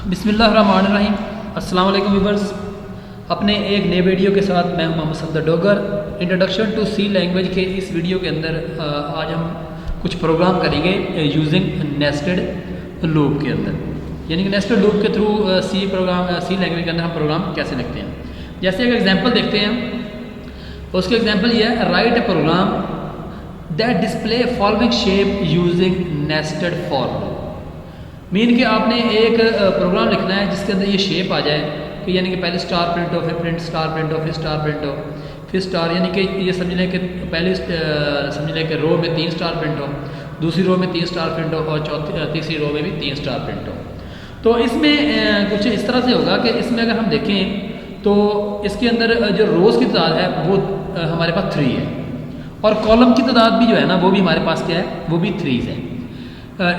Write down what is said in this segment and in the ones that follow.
बिस्मिल्लाहिर्रहमानिर्रहीम। अस्सलाम वालेकुम व्यूअर्स। अपने एक नए वीडियो के साथ मैं हूं Mohammad Safdar Dogar. Introduction to C language के इस वीडियो के अंदर आज हम कुछ प्रोग्राम करेंगे यूजिंग नेस्टेड लूप के अंदर, यानी कि नेस्टेड लूप के थ्रू सी लैंग्वेज के अंदर हम प्रोग्राम कैसे लिखते हैं। जैसे एक एग्जांपल देखते हैं, उसके एग्जांपल ये है, write a program that display following shape using nested for loop. Mean कि आपने एक प्रोग्राम लिखना है जिसके अंदर ये शेप आ जाए कि यानी कि पहले स्टार प्रिंट हो, फिर प्रिंट स्टार प्रिंट हो, फिर स्टार प्रिंट हो, फिर स्टार, यानी कि ये समझ लें कि पहले समझ लें कि रो में 3 स्टार प्रिंट हो, दूसरी रो में 3 स्टार प्रिंट हो और तीसरी रो में भी 3 स्टार प्रिंट हो। तो इसमें कुछ इस तरह से होगा कि इसमें अगर हम देखें तो इसके अंदर जो रोज़ की तादाद है वो हमारे पास 3 है और कॉलम की तादाद भी जो है ना वो भी हमारे पास क्या है, वो भी 3 है।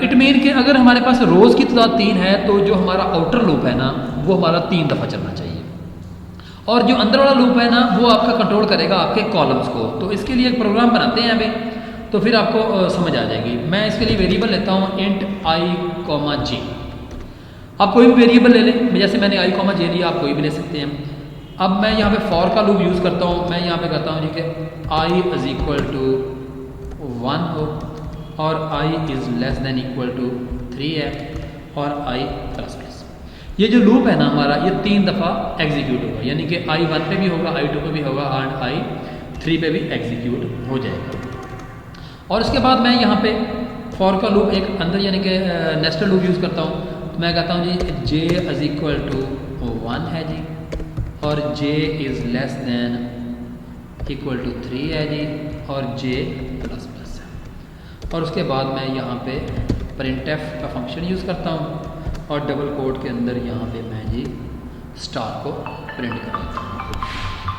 इट मीन कि अगर हमारे पास रोज़ की तादाद 3 है तो जो हमारा आउटर लूप है ना वो हमारा 3 दफ़ा चलना चाहिए, और जो अंदर वाला लूप है ना वो आपका कंट्रोल करेगा आपके कॉलम्स को। तो इसके लिए एक प्रोग्राम बनाते हैं अभी, तो फिर आपको समझ आ जाएगी। मैं इसके लिए वेरिएबल लेता हूँ इंट i, j। आप कोई भी वेरिएबल ले लें, जैसे मैंने i, j लिया, आप कोई भी ले सकते हैं। अब मैं यहाँ पे फॉर का लूप यूज़ करता हूँ। मैं यहाँ पे कहता हूँ जी कि i इज इक्वल टू 1 हो और i is less than equal to 3 है और i प्लस प्लस। ये जो लूप है ना हमारा ये 3 दफ़ा एग्जीक्यूट होगा, यानी कि i 1 पे भी होगा, i 2 पे भी होगा और i 3 पे भी एग्जीक्यूट हो जाएगा। और उसके बाद मैं यहाँ पे फॉर का लूप एक अंदर यानी कि नेस्टेड लूप यूज़ करता हूँ। तो मैं कहता हूँ जी j इज़ इक्वल टू 1 है जी और j is less than equal to 3 है जी और j प्लस प्लस है। और उसके बाद मैं यहाँ पे printf का फंक्शन यूज़ करता हूँ और डबल कोट के अंदर यहाँ पे मैं जी स्टार को प्रिंट कराता हूँ।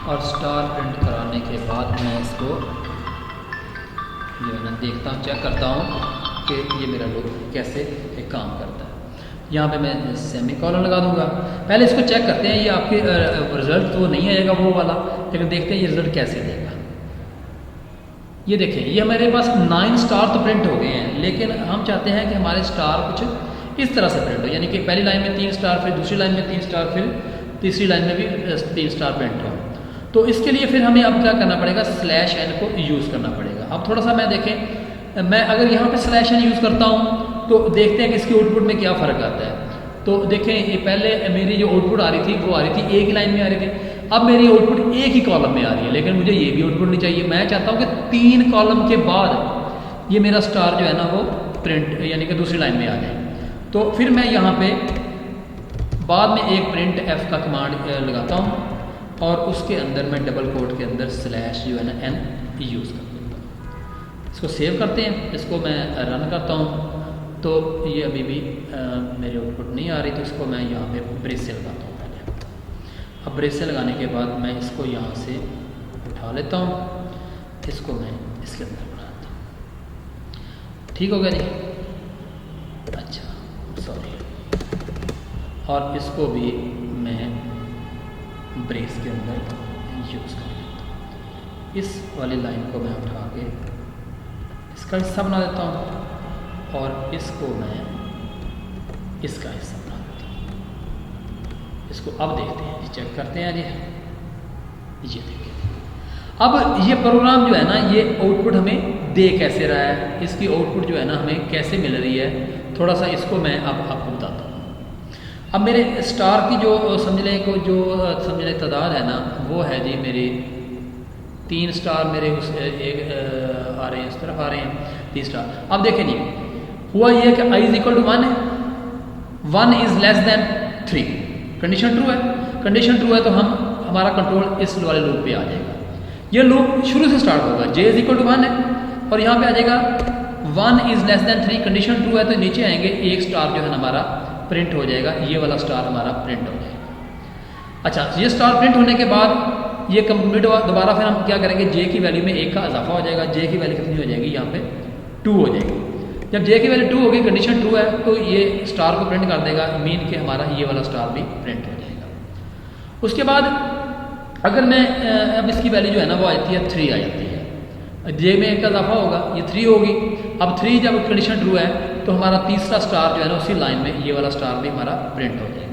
और स्टार प्रिंट कराने के बाद मैं इसको जो है ना देखता हूँ, चेक करता हूँ कि ये मेरा लूप कैसे काम करता है। यहाँ पे मैं सेमी कॉलन लगा दूँगा। पहले इसको चेक करते हैं, ये आपके रिज़ल्ट तो नहीं आएगा वो वाला, लेकिन देखते हैं ये रिज़ल्ट कैसे देगा। ये देखें, ये हमारे पास 9 स्टार तो प्रिंट हो गए हैं, लेकिन हम चाहते हैं कि हमारे स्टार कुछ इस तरह से प्रिंट हो, यानी कि पहली लाइन में 3 स्टार, फिर दूसरी लाइन में 3 स्टार, फिर तीसरी लाइन में भी 3 स्टार प्रिंट हो। तो इसके लिए फिर हमें अब क्या करना पड़ेगा, /n को यूज़ करना पड़ेगा। अब थोड़ा सा मैं देखें, मैं अगर यहाँ पे /n यूज़ करता हूँ तो देखते हैं कि इसकी आउटपुट में क्या फ़र्क आता है। तो देखें, ये पहले मेरी जो आउटपुट आ रही थी वो आ रही थी एक ही लाइन में आ रही थी, अब मेरी आउटपुट एक ही कॉलम में आ रही है, लेकिन मुझे ये भी आउटपुट नहीं चाहिए। मैं चाहता हूँ कि 3 कॉलम के बाद ये मेरा स्टार जो है ना वो प्रिंट यानी कि दूसरी लाइन में आ जाए। तो फिर मैं यहाँ पे बाद में एक प्रिंट f का कमांड लगाता हूँ और उसके अंदर मैं डबल कोट के अंदर / जो है ना n यूज़ कर देता हूँ। इसको सेव करते हैं, इसको मैं रन करता हूँ तो ये अभी भी मेरी आउटपुट नहीं आ रही, तो इसको मैं यहाँ पे ब्रेस से लगाता हूँ पहले। अब ब्रेस से लगाने के बाद मैं इसको यहाँ से उठा लेता हूँ, इसको मैं इसके अंदर बनाता हूँ। ठीक हो गया जी? अच्छा, सॉरी। और इसको भी मैं ब्रेस के अंदर यूज़ कर लेता हूँ। इस वाली लाइन को मैं उठा के इसका हिस्सा बना देता हूँ और इसको मैं इसका हिस्सा बना देता हूँ। इसको अब देखते हैं, चेक करते हैं जी। ये देखिए, अब ये प्रोग्राम जो है ना ये आउटपुट हमें दे कैसे रहा है, इसकी आउटपुट जो है ना हमें कैसे मिल रही है, थोड़ा सा इसको मैं अब आपको बताता हूँ। अब मेरे स्टार की जो समझ लें तादाद है ना वो है जी मेरी 3 स्टार मेरे उस एक आ रहे हैं, इस तरफ आ रहे हैं 3 स्टार। अब देखें जी, हुआ ये कि i इज इक्वल टू 1 है, 1 is less than 3, condition true है। कंडीशन ट्रू है तो हमारा कंट्रोल इस वाले लूप पे आ जाएगा। ये लूप शुरू से स्टार्ट होगा, j इज इक्वल टू 1 है और यहाँ पे आ जाएगा 1 is less than 3, condition true है तो नीचे आएंगे एक स्टार जो है हमारा प्रिंट हो जाएगा, ये वाला स्टार हमारा प्रिंट हो जाएगा। अच्छा, ये स्टार प्रिंट होने के बाद ये कंप्लीट हुआ, दोबारा फिर हम क्या करेंगे, j की वैल्यू में 1 का इजाफा हो जाएगा। j की वैल्यू कितनी हो जाएगी, यहाँ पे 2 हो जाएगी। जब j की वैल्यू 2 होगी, कंडीशन ट्रू है तो ये स्टार को प्रिंट कर देगा, मीन कि हमारा ये वाला स्टार भी प्रिंट हो जाएगा। उसके बाद अगर मैं अब इसकी वैल्यू जो है ना वो आ जाती है 3 आ जाती है, j में 1 का इजाफा होगा, ये 3 होगी। अब 3 जब कंडीशन ट्रू है तो हमारा तीसरा स्टार जो है ना उसी लाइन में ये वाला स्टार भी हमारा प्रिंट हो जाएगा।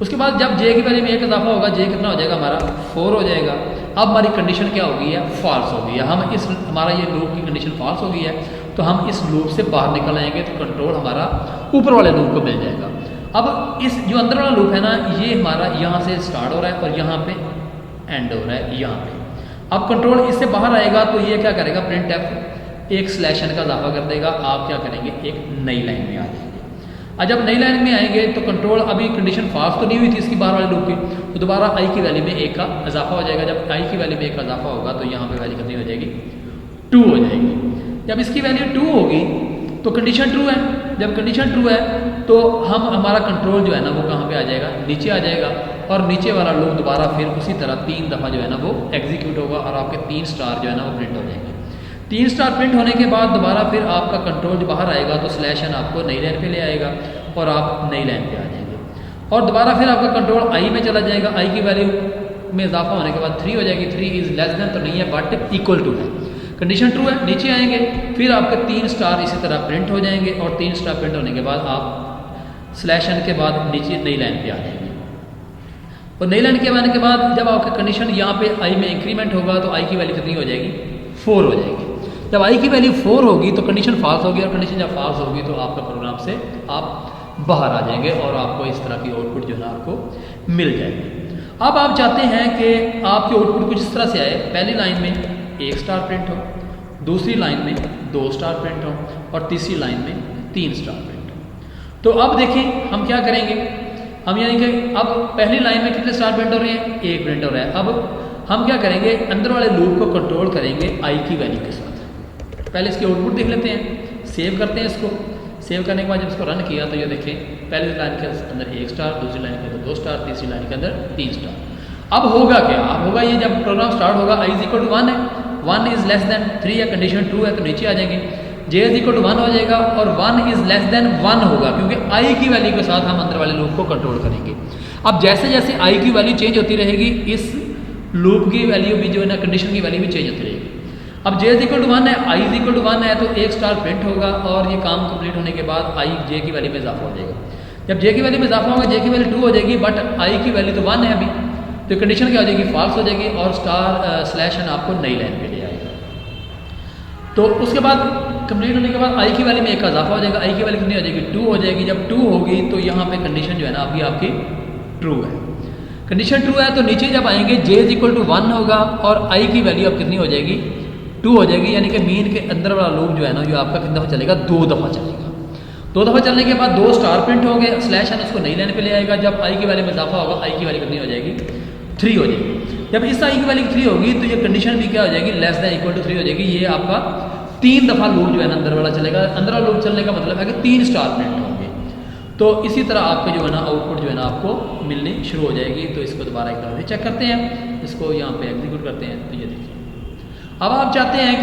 उसके बाद जब जे की वैल्यू में एक इजाफा होगा, जे कितना हो जाएगा हमारा 4 हो जाएगा। अब हमारी कंडीशन क्या हो गई है, फॉल्स हो गई है। हम इस हमारा ये लूप की कंडीशन फॉल्स हो गई है, तो हम इस लूप से बाहर निकल आएंगे तो कंट्रोल हमारा ऊपर वाले लूप को मिल जाएगा। अब इस जो अंदर वाला लूप है ना, ये हमारा यहाँ से स्टार्ट हो रहा है और यहाँ पे एंड हो रहा है यहाँ पे। अब कंट्रोल इससे बाहर आएगा तो ये क्या करेगा, प्रिंट एफ एक स्लैश एन का इजाफा कर देगा। आप क्या करेंगे, एक नई लाइन में आ जाएंगे। और जब नई लाइन में आएंगे तो कंट्रोल अभी कंडीशन फॉल्स तो नहीं हुई थी इसकी बाहर वाले लूप की, तो दोबारा आई की वैल्यू में एक का इजाफा हो जाएगा। जब आई की वैल्यू में एक का इजाफा होगा तो यहाँ पे वैल्यू कितनी हो जाएगी, 2 हो जाएगी। जब इसकी वैल्यू 2 होगी तो कंडीशन ट्रू है। जब कंडीशन ट्रू है तो हम हमारा कंट्रोल जो है ना वो कहाँ पे आ जाएगा, नीचे आ जाएगा। और नीचे वाला लूप दोबारा फिर उसी तरह 3 दफ़ा जो है ना वो एग्जीक्यूट होगा और आपके 3 स्टार जो है ना वो प्रिंट हो जाएंगे। 3 स्टार प्रिंट होने के बाद दोबारा फिर आपका कंट्रोल जो बाहर आएगा तो स्लैश एन आपको नई लाइन पे ले आएगा और आप नई लाइन पे आ जाएंगे। और दोबारा फिर आपका कंट्रोल आई में चला जाएगा। आई की वैल्यू में इजाफा होने के बाद 3 हो जाएगी। 3 इज लेस देन तो नहीं है बट इक्वल टू है। कंडीशन ट्रू है, नीचे आएंगे फिर आपके 3 स्टार इसी तरह प्रिंट हो जाएंगे और 3 स्टार प्रिंट होने के बाद आप स्लैश एन के बाद नीचे नई लाइन पे आ जाएंगे। और नई लाइन के आने के बाद जब आपका कंडीशन यहाँ पे आई में इंक्रीमेंट होगा तो आई की वैल्यू कितनी हो जाएगी, 4 हो जाएगी। जब आई की वैल्यू 4 होगी तो कंडीशन फॉल्स होगी और कंडीशन जब फॉल्स होगी तो आपका प्रोग्राम से आप बाहर आ जाएंगे और आपको इस तरह की आउटपुट जो है ना आपको मिल जाएगी। अब आप चाहते हैं कि आपकी आउटपुट कुछ इस तरह से आए, पहली लाइन में 1 स्टार प्रिंट हो, दूसरी लाइन में 2 स्टार प्रिंट हो और तीसरी लाइन में 3 स्टार प्रिंट हो। तो अब देखें हम क्या करेंगे, हम यानी कि अब पहली लाइन में कितने स्टार प्रिंट हो रहे हैं, 1 प्रिंट हो रहा है। अब हम क्या करेंगे, अंदर वाले लूप को कंट्रोल करेंगे आई की वैल्यू के साथ। पहले इसकी आउटपुट देख लेते हैं, सेव करते हैं इसको। सेव करने के बाद जब इसको रन किया तो ये देखें पहली लाइन के अंदर 1 स्टार, दूसरी लाइन के अंदर 2 स्टार, तीसरी लाइन के अंदर 3 स्टार। अब होगा क्या, अब होगा ये जब प्रोग्राम स्टार्ट होगा आई इज इक्वल टू 1 है, 1 इज लेस देन 3 है, कंडीशन ट्रू है तो नीचे आ जाएंगे। जे इज इक्वल टू 1 हो जाएगा और 1 इज लेस देन 1 होगा क्योंकि आई की वैल्यू के साथ हम अंदर वाले लूप को कंट्रोल करेंगे। अब जैसे जैसे आई की वैल्यू चेंज होती रहेगी इस लूप की वैल्यू भी जो है ना कंडीशन की वैल्यू भी चेंज होती रहेगी। अब जे इज इक्वल टू 1 है, आई इज इक्वल टू 1 है तो 1 स्टार प्रिंट होगा और ये काम कंप्लीट होने के बाद आई जे की वैल्यू में इजाफा हो जाएगा। जब जे की वैल्यू में इजाफा होगा जे की वैल्यू 2 हो जाएगी बट आई की वैल्यू तो 1 है अभी, तो कंडीशन क्या हो जाएगी, फॉल्स हो जाएगी और स्टार स्लैश एन आपको नई लाइन पे ले आएगा। तो उसके बाद कंप्लीट होने के बाद आई की वैल्यू में 1 का इजाफा हो जाएगा। आई की वैल्यू कितनी हो जाएगी, 2 हो जाएगी। जब 2 होगी तो यहाँ पे कंडीशन जो है ना अभी आपकी ट्रू है। कंडीशन ट्रू है तो नीचे जब आएंगे जे इज इक्वल टू 1 होगा और आई की वैल्यू अब कितनी हो जाएगी, 2 हो जाएगी। यानी कि मीन के अंदर वाला लूप जो है ना जो आपका कितनी दफ़ा चलेगा, 2 दफ़ा चलेगा। 2 दफ़ा चलने के बाद 2 स्टार प्रिंट हो गए, स्लैश एन उसको नई लाइन पे ले आएगा। जब आई की वैल्यू में इजाफा होगा आई की वैल्यू कितनी हो जाएगी, 3 हो जाएगी। जब इस आई की वैल्यू 3 होगी तो ये कंडीशन भी क्या हो जाएगी, लेस देन इक्वल टू 3 हो जाएगी। ये आपका 3 दफ़ा लूप जो है ना अंदर वाला चलेगा। अंदर वाला लूप चलने का मतलब है कि 3 स्टार प्रिंट होंगे। तो इसी तरह आपके जो है ना आउटपुट जो है ना आपको मिलनी शुरू हो जाएगी। तो इसको दोबारा एक बार चेक करते हैं, इसको यहाँ पे एग्जीक्यूट करते हैं तो ये देखिए अब आप चाहते हैं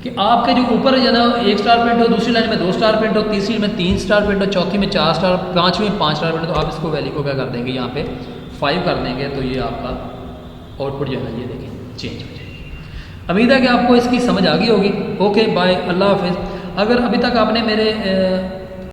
कि आपके जो ऊपर जो है ना 1 स्टार प्रिंट हो, दूसरी लाइन में 2 स्टार प्रिंट हो, तीसरी में 3 स्टार प्रिंट हो, चौथी में 4 स्टार, पाँचवीं में 5 स्टार प्रिंट हो। तो आप इसको वैल्यू को क्या कर देंगे, यहाँ पे 5 कर देंगे तो ये आपका आउटपुट जो है ना ये देखें चेंज हो जाएगी। उम्मीद है कि आपको इसकी समझ आ गई होगी। ओके बाय, अल्लाह हाफिज़। अगर अभी तक आपने मेरे